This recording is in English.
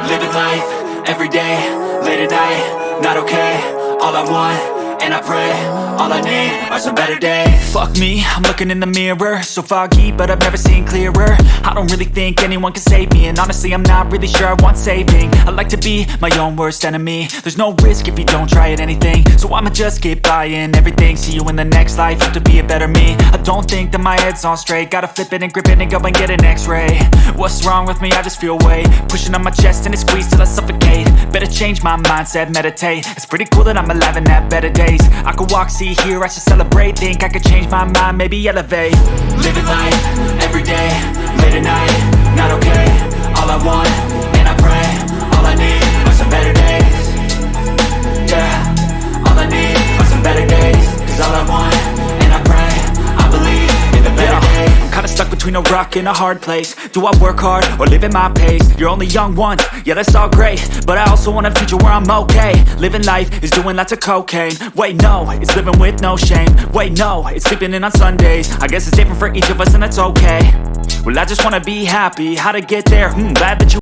Living life, everyday, late at night, not okay. All I want, and I pray, all I need are some better days. Fuck me, I'm looking in the mirror, so foggy, but I've never seen clearer. I don't really think anyone can save me, and honestly I'm not really sure I want saving. I like to be my own worst enemy. There's no risk if you don't try at anything, so I'ma just keep buying everything. See you in the next life, have to be a better me. I don't think that my head's on straight, gotta flip it and grip it and go and get an x-ray. What's wrong with me? I just feel weight pushing on my chest and it squeezes till I suffocate. Better change my mindset, meditate. It's pretty cool that I'm alive and have better days. I could walk, see, hear, I should celebrate. Think I could change my mind, maybe elevate. Living life, everyday, late at night, not okay. All I want, and I pray, all I need are some better days. Yeah, all I need are some better days. Cause all I want, and I pray, I believe in the better days. I'm kinda stuck between a rock and a hard place. Do I work hard or live at my pace? You're only young once, yeah that's all great, but I also want a future where I'm okay. Living life is doing lots of cocaine. Wait no, it's living with no shame. Wait no, it's sleeping in on Sundays. I guess it's different for each of us and that's okay. Well I just wanna be happy, how to get there? Glad that you